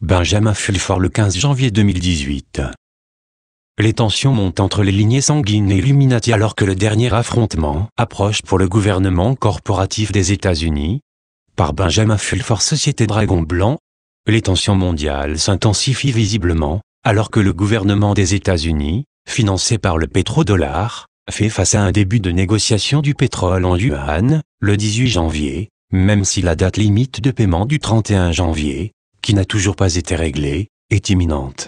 Benjamin Fulford le 15 janvier 2018. Les tensions montent entre les lignées sanguines et Illuminati alors que le dernier affrontement approche pour le gouvernement corporatif des États-Unis. Par Benjamin Fulford, Société Dragon Blanc. Les tensions mondiales s'intensifient visiblement, alors que le gouvernement des États-Unis, financé par le pétrodollar, fait face à un début de négociation du pétrole en yuan, le 18 janvier, même si la date limite de paiement du 31 janvier, qui n'a toujours pas été réglée, est imminente.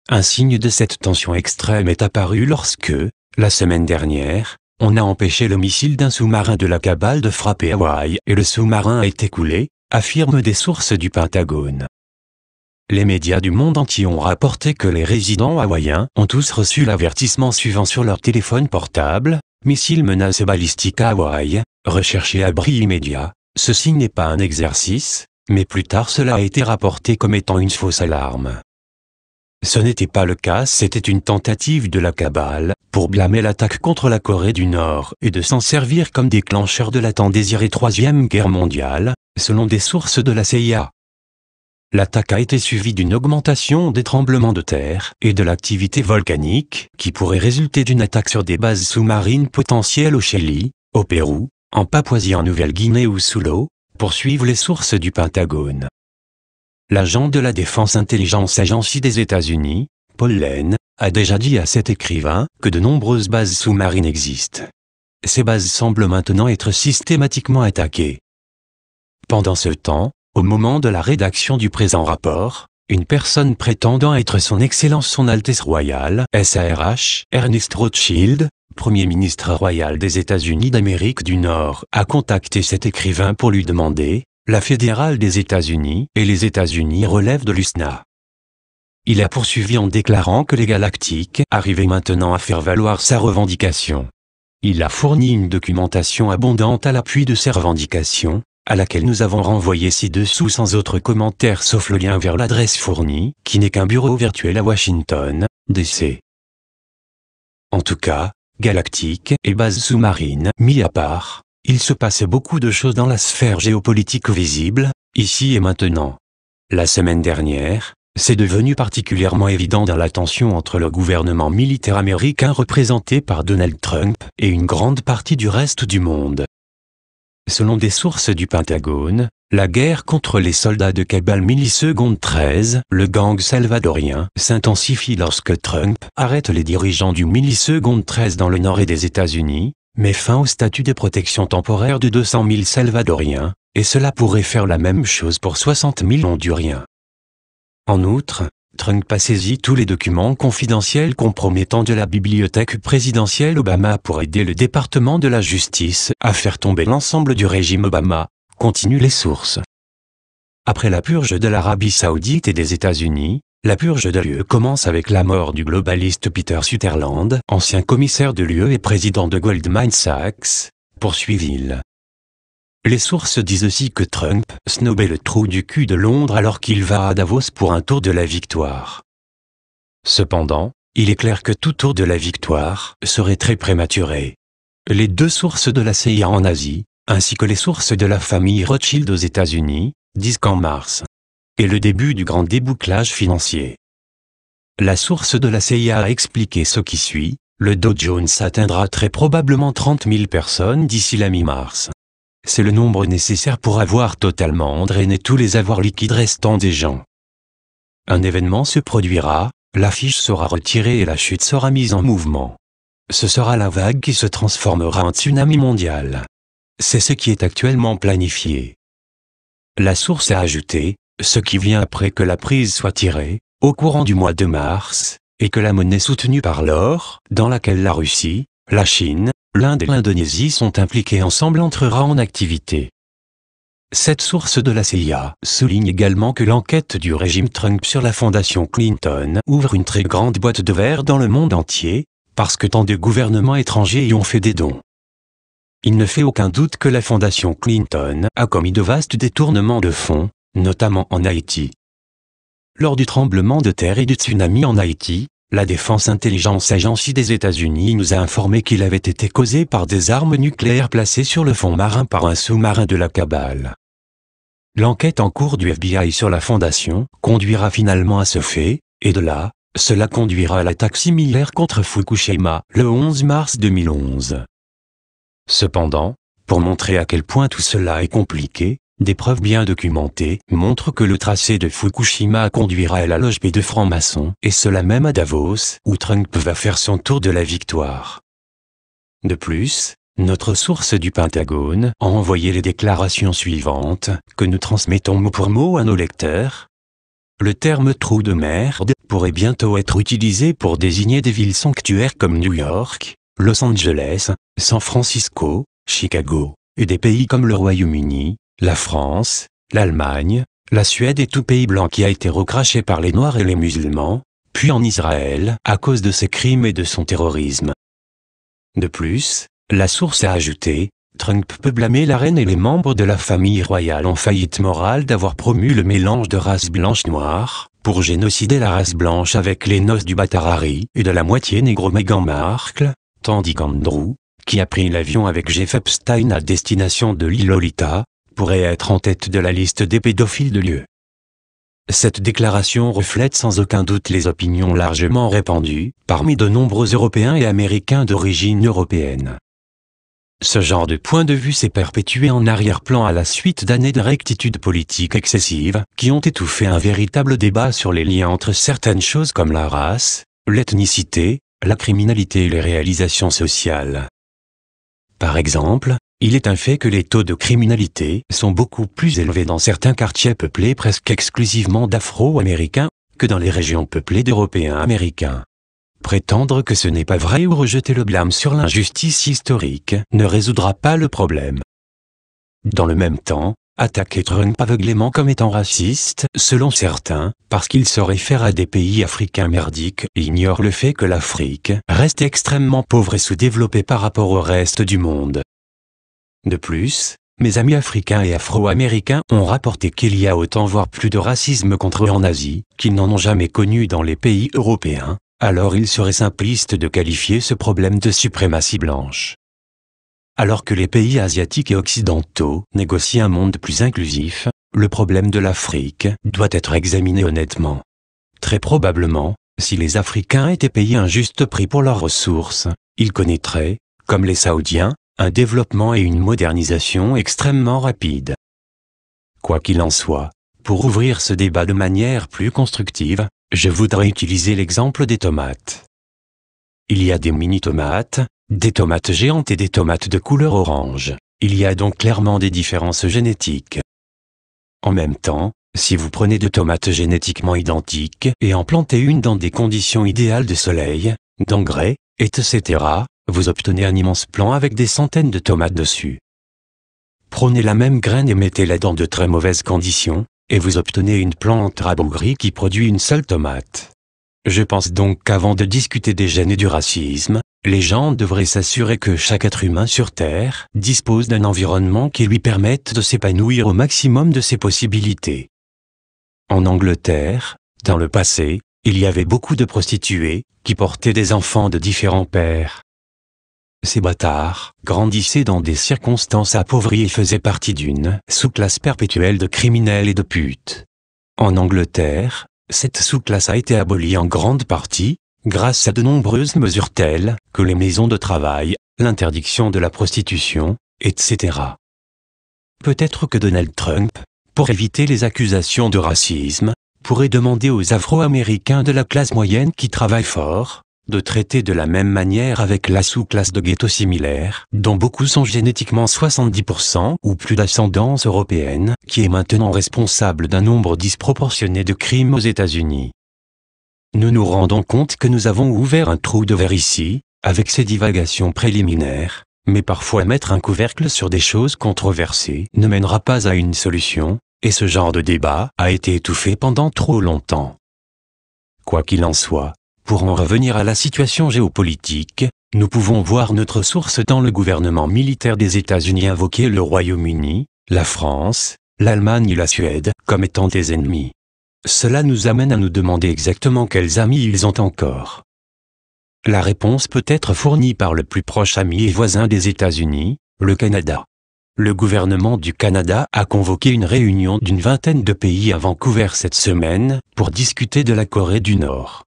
Un signe de cette tension extrême est apparu lorsque, la semaine dernière, on a empêché le missile d'un sous-marin de la cabale de frapper Hawaï et le sous-marin a été coulé, affirment des sources du Pentagone. Les médias du monde entier ont rapporté que les résidents hawaïens ont tous reçu l'avertissement suivant sur leur téléphone portable: missile menace balistique à Hawaï, recherchez abri immédiat. Ceci n'est pas un exercice, mais plus tard cela a été rapporté comme étant une fausse alarme. Ce n'était pas le cas, c'était une tentative de la cabale pour blâmer l'attaque contre la Corée du Nord et de s'en servir comme déclencheur de la tant désirée Troisième Guerre mondiale, selon des sources de la CIA. L'attaque a été suivie d'une augmentation des tremblements de terre et de l'activité volcanique qui pourrait résulter d'une attaque sur des bases sous-marines potentielles au Chili, au Pérou, en Papouasie en Nouvelle-Guinée ou sous l'eau, poursuivent les sources du Pentagone. L'agent de la Défense Intelligence Agency des États-Unis, Paul Lane, a déjà dit à cet écrivain que de nombreuses bases sous-marines existent. Ces bases semblent maintenant être systématiquement attaquées. Pendant ce temps, au moment de la rédaction du présent rapport, une personne prétendant être son Excellence Son Altesse Royale, SARH, Ernest Rothschild, Premier ministre royal des États-Unis d'Amérique du Nord, a contacté cet écrivain pour lui demander: la fédérale des États-Unis et les États-Unis relèvent de l'USNA. Il a poursuivi en déclarant que les Galactiques arrivaient maintenant à faire valoir sa revendication. Il a fourni une documentation abondante à l'appui de ses revendications, à laquelle nous avons renvoyé ci-dessous sans autre commentaire sauf le lien vers l'adresse fournie, qui n'est qu'un bureau virtuel à Washington, D.C. En tout cas, Galactique et base sous-marine mis à part, il se passe beaucoup de choses dans la sphère géopolitique visible, ici et maintenant. La semaine dernière, c'est devenu particulièrement évident dans la tension entre le gouvernement militaire américain représenté par Donald Trump et une grande partie du reste du monde. Selon des sources du Pentagone, la guerre contre les soldats de Cabal Miliseconde 13, le gang salvadorien, s'intensifie lorsque Trump arrête les dirigeants du Miliseconde 13 dans le nord des États-Unis, met fin au statut de protection temporaire de 200 000 Salvadoriens, et cela pourrait faire la même chose pour 60 000 Honduriens. En outre, Trump a saisi tous les documents confidentiels compromettants de la bibliothèque présidentielle Obama pour aider le département de la justice à faire tomber l'ensemble du régime Obama, continuent les sources. Après la purge de l'Arabie Saoudite et des États-Unis, la purge de l'UE commence avec la mort du globaliste Peter Sutherland, ancien commissaire de l'UE et président de Goldman Sachs, poursuivit-il. Les sources disent aussi que Trump snobait le trou du cul de Londres alors qu'il va à Davos pour un tour de la victoire. Cependant, il est clair que tout tour de la victoire serait très prématuré. Les deux sources de la CIA en Asie, ainsi que les sources de la famille Rothschild aux États-Unis, disent qu'en mars est le début du grand débouclage financier. La source de la CIA a expliqué ce qui suit: le Dow Jones atteindra très probablement 30 000 personnes d'ici la mi-mars. C'est le nombre nécessaire pour avoir totalement drainé tous les avoirs liquides restants des gens. Un événement se produira, l'affiche sera retirée et la chute sera mise en mouvement. Ce sera la vague qui se transformera en tsunami mondial. C'est ce qui est actuellement planifié. La source a ajouté: ce qui vient après que la prise soit tirée, au courant du mois de mars, et que la monnaie soutenue par l'or, dans laquelle la Russie, la Chine, l'Inde et l'Indonésie sont impliqués ensemble, entrera en activité. Cette source de la CIA souligne également que l'enquête du régime Trump sur la fondation Clinton ouvre une très grande boîte de verre dans le monde entier, parce que tant de gouvernements étrangers y ont fait des dons. Il ne fait aucun doute que la fondation Clinton a commis de vastes détournements de fonds, notamment en Haïti. Lors du tremblement de terre et du tsunami en Haïti, la Défense Intelligence Agency des États-Unis nous a informé qu'il avait été causé par des armes nucléaires placées sur le fond marin par un sous-marin de la cabale. l'enquête en cours du FBI sur la fondation conduira finalement à ce fait, et de là, cela conduira à l'attaque similaire contre Fukushima le 11 mars 2011. Cependant, pour montrer à quel point tout cela est compliqué, des preuves bien documentées montrent que le tracé de Fukushima conduira à la loge P de francs-maçons, et cela même à Davos, où Trump va faire son tour de la victoire. De plus, notre source du Pentagone a envoyé les déclarations suivantes, que nous transmettons mot pour mot à nos lecteurs. Le terme « trou de merde » pourrait bientôt être utilisé pour désigner des villes sanctuaires comme New York, Los Angeles, San Francisco, Chicago, et des pays comme le Royaume-Uni, la France, l'Allemagne, la Suède et tout pays blanc qui a été recraché par les Noirs et les musulmans, puis en Israël à cause de ses crimes et de son terrorisme. De plus, la source a ajouté, Trump peut blâmer la reine et les membres de la famille royale en faillite morale d'avoir promu le mélange de race blanche-noire, pour génocider la race blanche avec les noces du bâtard Harry et de la moitié négro Meghan Markle, tandis qu'Andrew, qui a pris l'avion avec Jeff Epstein à destination de l'île Lolita, pourrait être en tête de la liste des pédophiles de l'UE. Cette déclaration reflète sans aucun doute les opinions largement répandues parmi de nombreux Européens et Américains d'origine européenne. Ce genre de point de vue s'est perpétué en arrière-plan à la suite d'années de rectitude politique excessive qui ont étouffé un véritable débat sur les liens entre certaines choses comme la race, l'ethnicité, la criminalité et les réalisations sociales. Par exemple, il est un fait que les taux de criminalité sont beaucoup plus élevés dans certains quartiers peuplés presque exclusivement d'Afro-Américains que dans les régions peuplées d'Européens américains. Prétendre que ce n'est pas vrai ou rejeter le blâme sur l'injustice historique ne résoudra pas le problème. Dans le même temps, attaquer Trump aveuglément comme étant raciste, selon certains, parce qu'il se réfère à des pays africains merdiques, ignore le fait que l'Afrique reste extrêmement pauvre et sous-développée par rapport au reste du monde. De plus, mes amis africains et afro-américains ont rapporté qu'il y a autant voire plus de racisme contre eux en Asie qu'ils n'en ont jamais connu dans les pays européens, alors il serait simpliste de qualifier ce problème de suprématie blanche. Alors que les pays asiatiques et occidentaux négocient un monde plus inclusif, le problème de l'Afrique doit être examiné honnêtement. Très probablement, si les Africains étaient payés un juste prix pour leurs ressources, ils connaîtraient, comme les Saoudiens, un développement et une modernisation extrêmement rapides. Quoi qu'il en soit, pour ouvrir ce débat de manière plus constructive, je voudrais utiliser l'exemple des tomates. Il y a des mini-tomates, des tomates géantes et des tomates de couleur orange. Il y a donc clairement des différences génétiques. En même temps, si vous prenez deux tomates génétiquement identiques et en plantez une dans des conditions idéales de soleil, d'engrais, etc., vous obtenez un immense plant avec des centaines de tomates dessus. Prenez la même graine et mettez-la dans de très mauvaises conditions, et vous obtenez une plante rabougrie qui produit une seule tomate. Je pense donc qu'avant de discuter des gènes et du racisme, les gens devraient s'assurer que chaque être humain sur Terre dispose d'un environnement qui lui permette de s'épanouir au maximum de ses possibilités. En Angleterre, dans le passé, il y avait beaucoup de prostituées qui portaient des enfants de différents pères. Ces bâtards grandissaient dans des circonstances appauvries et faisaient partie d'une sous-classe perpétuelle de criminels et de putes. En Angleterre, cette sous-classe a été abolie en grande partie, grâce à de nombreuses mesures telles que les maisons de travail, l'interdiction de la prostitution, etc. Peut-être que Donald Trump, pour éviter les accusations de racisme, pourrait demander aux Afro-Américains de la classe moyenne qui travaillent fort, de traiter de la même manière avec la sous-classe de ghettos similaires, dont beaucoup sont génétiquement 70% ou plus d'ascendance européenne, qui est maintenant responsable d'un nombre disproportionné de crimes aux États-Unis. Nous nous rendons compte que nous avons ouvert un trou de verre ici, avec ces divagations préliminaires, mais parfois mettre un couvercle sur des choses controversées ne mènera pas à une solution, et ce genre de débat a été étouffé pendant trop longtemps. Quoi qu'il en soit, pour en revenir à la situation géopolitique, nous pouvons voir notre source dans le gouvernement militaire des États-Unis invoquer le Royaume-Uni, la France, l'Allemagne et la Suède comme étant des ennemis. Cela nous amène à nous demander exactement quels amis ils ont encore. La réponse peut être fournie par le plus proche ami et voisin des États-Unis, le Canada. Le gouvernement du Canada a convoqué une réunion d'une vingtaine de pays à Vancouver cette semaine pour discuter de la Corée du Nord.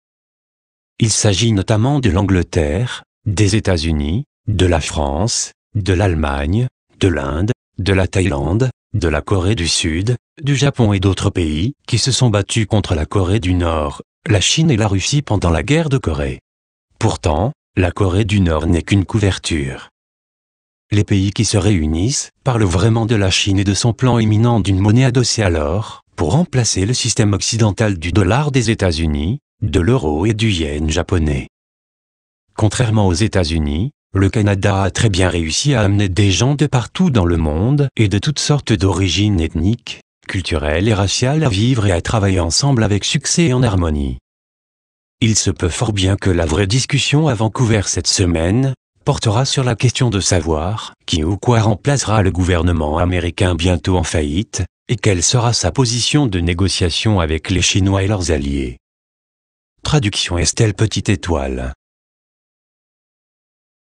Il s'agit notamment de l'Angleterre, des États-Unis, de la France, de l'Allemagne, de l'Inde, de la Thaïlande, de la Corée du Sud, du Japon et d'autres pays qui se sont battus contre la Corée du Nord, la Chine et la Russie pendant la guerre de Corée. Pourtant, la Corée du Nord n'est qu'une couverture. Les pays qui se réunissent parlent vraiment de la Chine et de son plan imminent d'une monnaie adossée à l'or, pour remplacer le système occidental du dollar des États-Unis, de l'euro et du yen japonais. Contrairement aux États-Unis, le Canada a très bien réussi à amener des gens de partout dans le monde et de toutes sortes d'origines ethniques, culturelles et raciales à vivre et à travailler ensemble avec succès et en harmonie. Il se peut fort bien que la vraie discussion à Vancouver cette semaine portera sur la question de savoir qui ou quoi remplacera le gouvernement américain bientôt en faillite, et quelle sera sa position de négociation avec les Chinois et leurs alliés. Traduction Estelle Petite Étoile.